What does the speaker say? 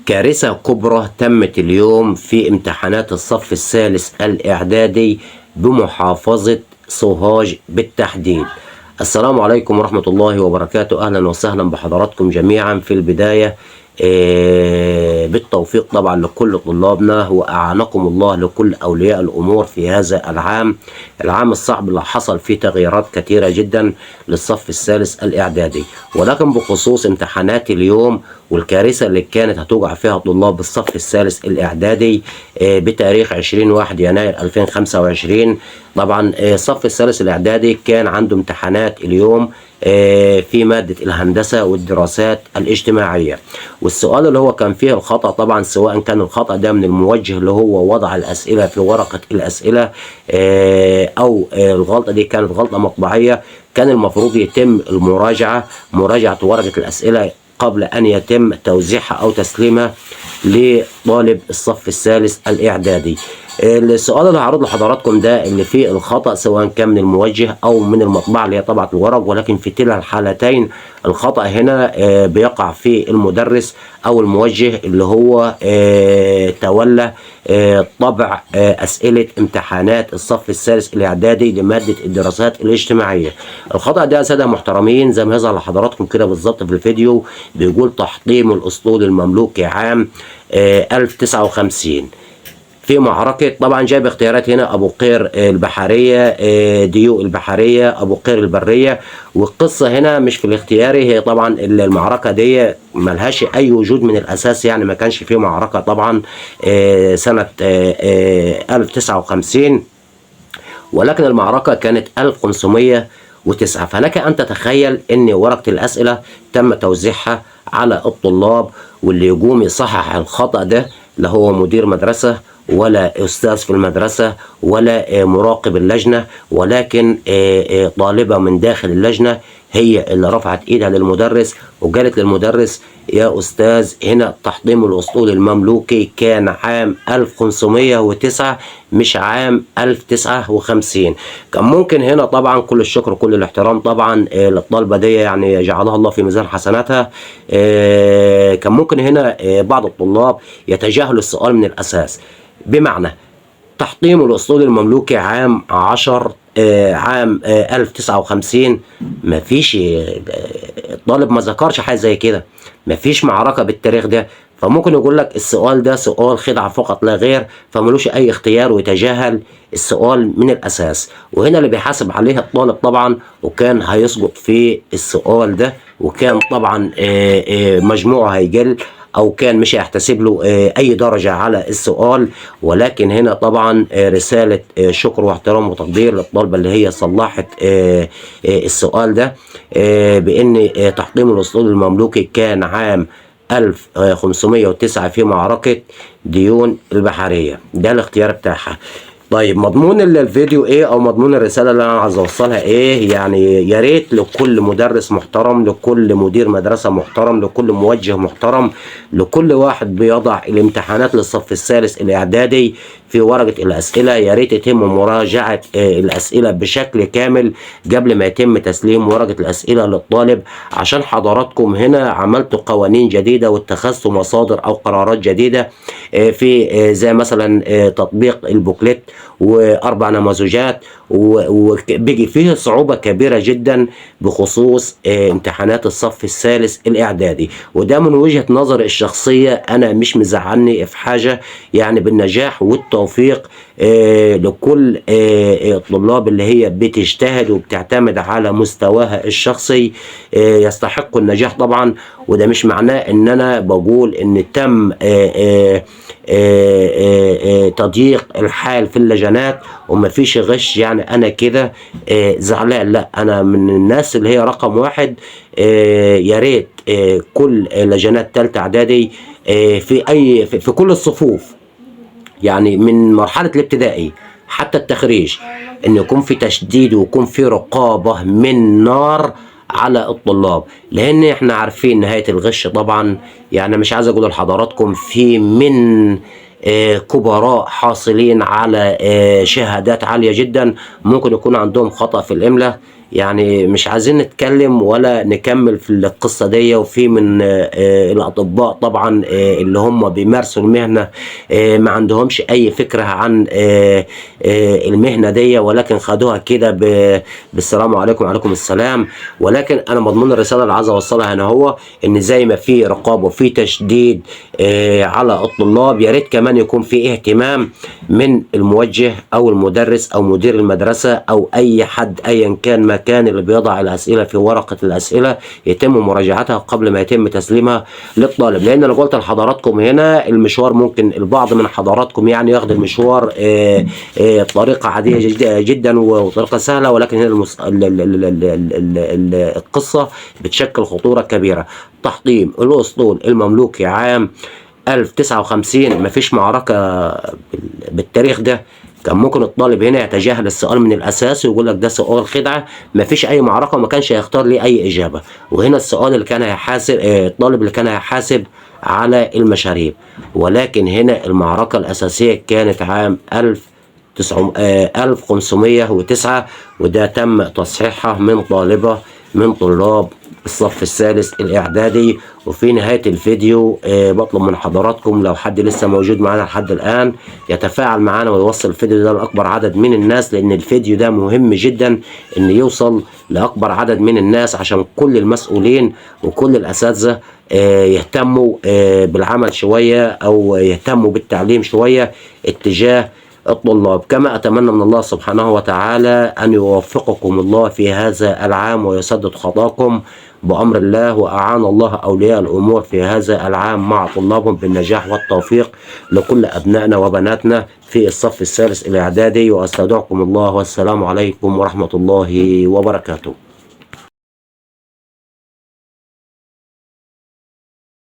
كارثة كبرى تمت اليوم في امتحانات الصف الثالث الإعدادي بمحافظة سوهاج بالتحديد. السلام عليكم ورحمة الله وبركاته. أهلا وسهلا بحضراتكم جميعا. في البداية بالتوفيق طبعا لكل طلابنا، وأعانكم الله لكل أولياء الأمور في هذا العام الصعب اللي حصل فيه تغييرات كثيرة جدا للصف الثالث الإعدادي. ولكن بخصوص امتحانات اليوم والكارثة اللي كانت هتوقع فيها طلاب الصف الثالث الإعدادي بتاريخ 20/1 يناير 2025. طبعا الصف الثالث الإعدادي كان عنده امتحانات اليوم في مادة الهندسة والدراسات الاجتماعية، والسؤال اللي هو كان فيه الخطأ طبعا، سواء كان الخطأ ده من الموجه اللي هو وضع الأسئلة في ورقة الأسئلة أو الغلطة دي كانت غلطة مطبعية، كان المفروض يتم مراجعة ورقة الأسئلة قبل أن يتم توزيعها أو تسليمها لطالب الصف الثالث الإعدادي. السؤال اللي هعرض لحضراتكم ده اللي فيه الخطأ سواء كان من الموجه أو من المطبعة اللي هي طبعة الورق، ولكن في كلا الحالتين الخطأ هنا بيقع في المدرس أو الموجه اللي هو تولى طبع أسئلة امتحانات الصف الثالث الإعدادي لمادة الدراسات الاجتماعية. الخطأ ده يا سادة محترمين زي ما يظهر لحضراتكم كده بالظبط في الفيديو، بيقول تحطيم الأسطول المملوكي عام 1059 في معركة. طبعا جايب اختيارات هنا أبو قير البحرية، ديوق البحرية، أبو قير البرية. والقصة هنا مش في الاختياري، هي طبعا المعركة دي ملهاش أي وجود من الأساس، يعني ما كانش في معركة طبعا سنة 1059، ولكن المعركة كانت 1509. فلك أن تتخيل أن ورقة الأسئلة تم توزيعها على الطلاب، واللي يقوم يصحح الخطأ ده لا هو مدير مدرسة ولا أستاذ في المدرسة ولا مراقب اللجنة، ولكن طالبة من داخل اللجنة هي اللي رفعت ايدها للمدرس وقالت للمدرس يا أستاذ هنا تحطيم الأسطول المملوكي كان عام 1509 مش عام 1059. كان ممكن هنا طبعا كل الشكر كل الاحترام طبعا للطالبة دي، يعني جعلها الله في ميزان حسناتها. كان ممكن هنا بعض الطلاب يتجاهلوا السؤال من الأساس، بمعنى تحطيم الأسطول المملوكي عام 1059. مفيش الطالب ما ذكرش حاجة زي كده، مفيش معركة بالتاريخ ده، فممكن يقول لك السؤال ده سؤال خدعة فقط لا غير، فملوش أي اختيار ويتجاهل السؤال من الأساس. وهنا اللي بيحاسب عليه الطالب طبعا، وكان هيسقط في السؤال ده، وكان طبعا مجموعه هيقل او كان مش هيحتسب له اي درجة على السؤال. ولكن هنا طبعا رسالة شكر واحترام وتقدير للطالبة اللي هي صلحت السؤال ده، بان تحطيم الاسطول المملوكي كان عام 1509 في معركة ديون البحرية. ده الاختيار بتاعها. طيب مضمون الفيديو ايه او مضمون الرساله اللي انا عايز اوصلها ايه؟ يعني يا ريت لكل مدرس محترم، لكل مدير مدرسه محترم، لكل موجه محترم، لكل واحد بيضع الامتحانات للصف الثالث الاعدادي في ورقه الاسئله، يا ريت يتم مراجعه الاسئله بشكل كامل قبل ما يتم تسليم ورقه الاسئله للطالب، عشان حضراتكم هنا عملتوا قوانين جديده واتخذتوا مصادر او قرارات جديده في زي مثلا تطبيق البوكلت واربع نموذجات، وبيجي فيه صعوبه كبيره جدا بخصوص امتحانات الصف الثالث الاعدادي. وده من وجهه نظري الشخصيه انا مش مزعلني في حاجه، يعني بالنجاح والتوفيق لكل الطلاب اللي هي بتجتهد وبتعتمد على مستواها الشخصي، يستحقوا النجاح طبعا. وده مش معناه ان انا بقول ان تم تضييق الحال في اللجنات ومفيش غش، يعني انا كده زعلان. لا، انا من الناس اللي هي رقم واحد يا ريت كل لجنات تالتة اعدادي في كل الصفوف، يعني من مرحلة الابتدائي حتى التخريج، ان يكون في تشديد ويكون في رقابة من نار على الطلاب، لان احنا عارفين نهاية الغش طبعا. يعني مش عايز اقول لحضراتكم في من كبراء حاصلين على شهادات عالية جدا ممكن يكون عندهم خطأ في الإملاء، يعني مش عايزين نتكلم ولا نكمل في القصة دي. وفي من الأطباء طبعا اللي هم بيمارسوا المهنة ما عندهمش أي فكرة عن المهنة دي، ولكن خدوها كده بالسلام عليكم وعليكم السلام. ولكن أنا مضمون الرسالة اللي عايز أوصلها هنا هو إن زي ما في رقابة وفي تشديد على الطلاب، يا ريت كمان يكون في اهتمام من الموجه أو المدرس أو مدير المدرسة أو أي حد أيا كان مكان اللي بيضع الأسئلة في ورقة الأسئلة يتم مراجعتها قبل ما يتم تسليمها للطالب. لأن أنا قلت لحضراتكم هنا المشوار ممكن البعض من حضراتكم يعني ياخد المشوار بطريقة عادية جدا وطريقة سهلة، ولكن هنا القصة بتشكل خطورة كبيرة. تحطيم الأسطول المملوكي عام 1059 مفيش معركة بالتاريخ ده. كان ممكن الطالب هنا يتجاهل السؤال من الاساس ويقول لك ده سؤال خدعه، مفيش اي معركه وما كانش هيختار لي اي اجابه. وهنا السؤال اللي كان هيحاسب الطالب اللي كان هيحاسب على المشاريب. ولكن هنا المعركه الاساسيه كانت عام 1509، وده تم تصحيحها من طالبه من طلاب الصف الثالث الإعدادي. وفي نهاية الفيديو بطلب من حضراتكم لو حد لسه موجود معانا لحد الآن يتفاعل معانا ويوصل الفيديو ده لأكبر عدد من الناس، لأن الفيديو ده مهم جدا إن يوصل لأكبر عدد من الناس عشان كل المسؤولين وكل الأساتذة يهتموا بالعمل شوية أو يهتموا بالتعليم شوية اتجاه الطلاب. كما أتمنى من الله سبحانه وتعالى أن يوفقكم الله في هذا العام ويسدد خطاكم بأمر الله، وأعان الله أولياء الأمور في هذا العام مع طلابهم بالنجاح والتوفيق لكل أبنائنا وبناتنا في الصف الثالث الإعدادي. وأستودعكم الله والسلام عليكم ورحمة الله وبركاته.